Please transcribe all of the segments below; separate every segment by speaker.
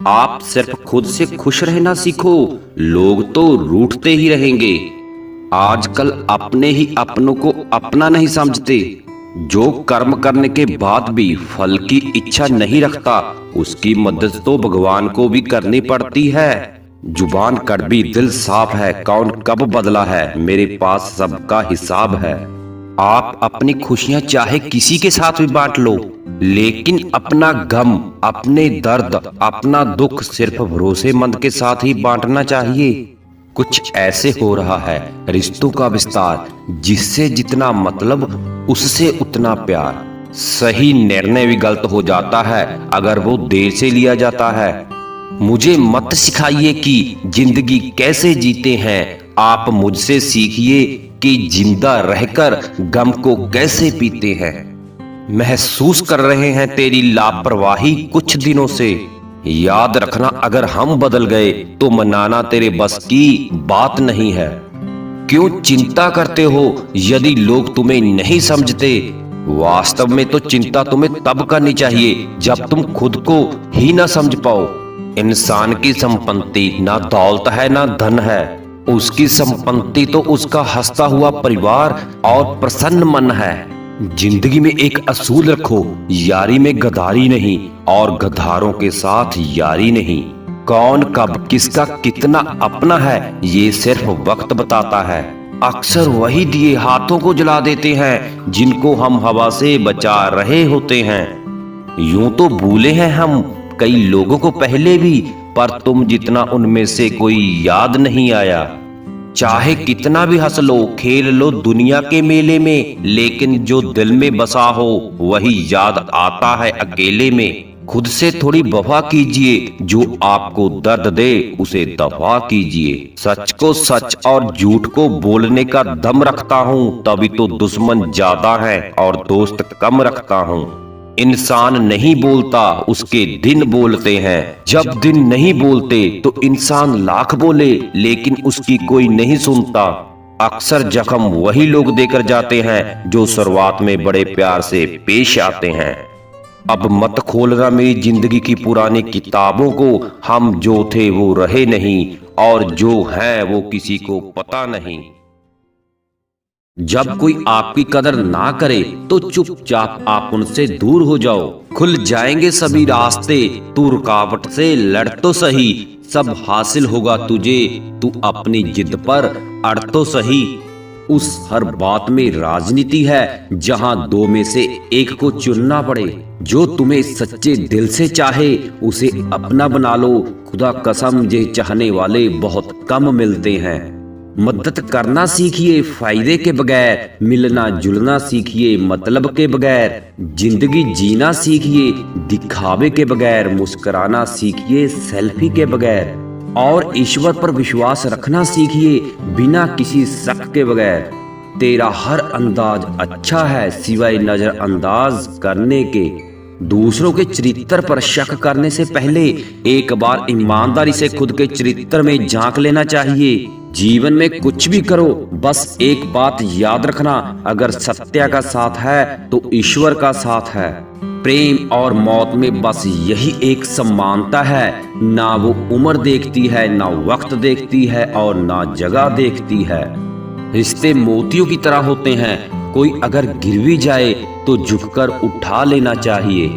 Speaker 1: आप सिर्फ खुद से खुश रहना सीखो, लोग तो रूठते ही रहेंगे। आजकल अपने ही अपनों को अपना नहीं समझते। जो कर्म करने के बाद भी फल की इच्छा नहीं रखता, उसकी मदद तो भगवान को भी करनी पड़ती है। जुबान कड़वी दिल साफ है, कौन कब बदला है, मेरे पास सबका हिसाब है। आप अपनी खुशियां चाहे किसी के साथ भी बांट लो, लेकिन अपना गम, अपने दर्द, अपना दुख सिर्फ भरोसेमंद के साथ ही बांटना चाहिए। कुछ ऐसे हो रहा है रिश्तों का विस्तार, जिससे जितना मतलब उससे उतना प्यार। सही निर्णय भी गलत हो जाता है अगर वो देर से लिया जाता है। मुझे मत सिखाइए कि जिंदगी कैसे जीते हैं, आप मुझसे सीखिए कि जिंदा रहकर गम को कैसे पीते हैं। महसूस कर रहे हैं तेरी लापरवाही कुछ दिनों से। याद रखना, अगर हम बदल गए तो मनाना तेरे बस की बात नहीं है। क्यों चिंता करते हो यदि लोग तुम्हें नहीं समझते? वास्तव में तो चिंता तुम्हें तब करनी चाहिए जब तुम खुद को ही ना समझ पाओ। इंसान की संपत्ति ना दौलत है ना धन है, उसकी संपत्ति तो उसका हंसता हुआ परिवार और प्रसन्न मन है। जिंदगी में एक असूल रखो, यारी में गद्दारी नहीं और गद्दारों के साथ यारी नहीं। कौन कब किसका कितना अपना है ये सिर्फ वक्त बताता है। अक्सर वही दिए हाथों को जला देते हैं जिनको हम हवा से बचा रहे होते हैं। यूं तो भूले हैं हम कई लोगों को पहले भी, पर तुम जितना उनमें से कोई याद नहीं आया। चाहे कितना भी हंस लो, खेल लो दुनिया के मेले में, लेकिन जो दिल में बसा हो वही याद आता है अकेले में। खुद से थोड़ी वफा कीजिए, जो आपको दर्द दे उसे दफा कीजिए। सच को सच और झूठ को बोलने का दम रखता हूँ, तभी तो दुश्मन ज्यादा है और दोस्त कम रखता हूँ। इंसान नहीं बोलता, उसके दिन बोलते हैं। जब दिन नहीं बोलते तो इंसान लाख बोले, लेकिन उसकी कोई नहीं सुनता। अक्सर जख्म वही लोग देकर जाते हैं जो शुरुआत में बड़े प्यार से पेश आते हैं। अब मत खोलना मेरी जिंदगी की पुरानी किताबों को, हम जो थे वो रहे नहीं और जो हैं वो किसी को पता नहीं। जब कोई आपकी कदर ना करे तो चुपचाप आप उनसे दूर हो जाओ। खुल जाएंगे सभी रास्ते, तू रुकावट से लड़ तो सही। सब हासिल होगा तुझे, तू अपनी जिद पर अड़ तो सही। उस हर बात में राजनीति है जहां दो में से एक को चुनना पड़े। जो तुम्हें सच्चे दिल से चाहे उसे अपना बना लो। खुदा कसम ये चाहने वाले बहुत कम मिलते हैं। मदद करना सीखिए फायदे के बगैर, मिलना जुलना सीखिए मतलब के बगैर। जिंदगी जीना सीखिए दिखावे के बगैर, मुस्कुराना सीखिए सेल्फी के बगैर। और ईश्वर पर विश्वास रखना सीखिए बिना किसी शक के बगैर। तेरा हर अंदाज अच्छा है सिवाय नजरअंदाज करने के। दूसरों के चरित्र पर शक करने से पहले एक बार ईमानदारी से खुद के चरित्र में झांक लेना चाहिए। जीवन में कुछ भी करो, बस एक बात याद रखना, अगर सत्य का साथ है तो ईश्वर का साथ है। प्रेम और मौत में बस यही एक समानता है, ना वो उम्र देखती है, ना वक्त देखती है और ना जगह देखती है। रिश्ते मोतियों की तरह होते हैं, कोई अगर गिर भी जाए तो झुककर उठा लेना चाहिए।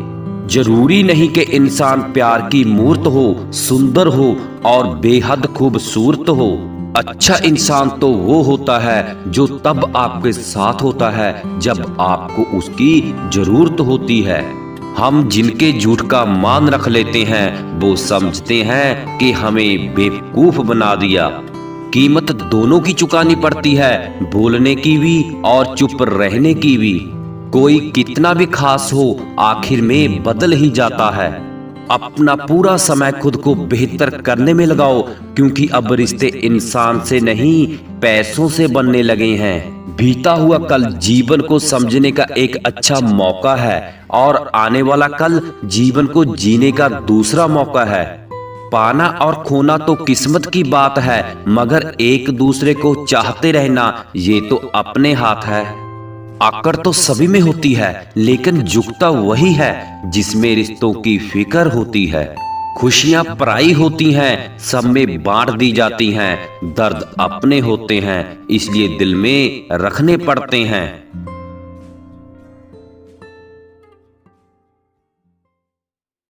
Speaker 1: जरूरी नहीं कि इंसान प्यार की मूर्त हो, सुंदर हो और बेहद खूबसूरत हो। अच्छा इंसान तो वो होता है जो तब आपके साथ होता है जब आपको उसकी जरूरत होती है। हम जिनके झूठ का मान रख लेते हैं वो समझते हैं कि हमें बेवकूफ बना दिया। कीमत दोनों की चुकानी पड़ती है, बोलने की भी और चुप रहने की भी। कोई कितना भी खास हो आखिर में बदल ही जाता है। अपना पूरा समय खुद को बेहतर करने में लगाओ, क्योंकि अब रिश्ते इंसान से नहीं पैसों से बनने लगे हैं। बीता हुआ कल जीवन को समझने का एक अच्छा मौका है और आने वाला कल जीवन को जीने का दूसरा मौका है। पाना और खोना तो किस्मत की बात है, मगर एक दूसरे को चाहते रहना ये तो अपने हाथ है। आकड़ तो सभी में होती है, लेकिन झुकता वही है जिसमें रिश्तों की फिक्र होती है। खुशियां पराई होती हैं, सब में बांट दी जाती हैं। दर्द अपने होते हैं, इसलिए दिल में रखने पड़ते हैं।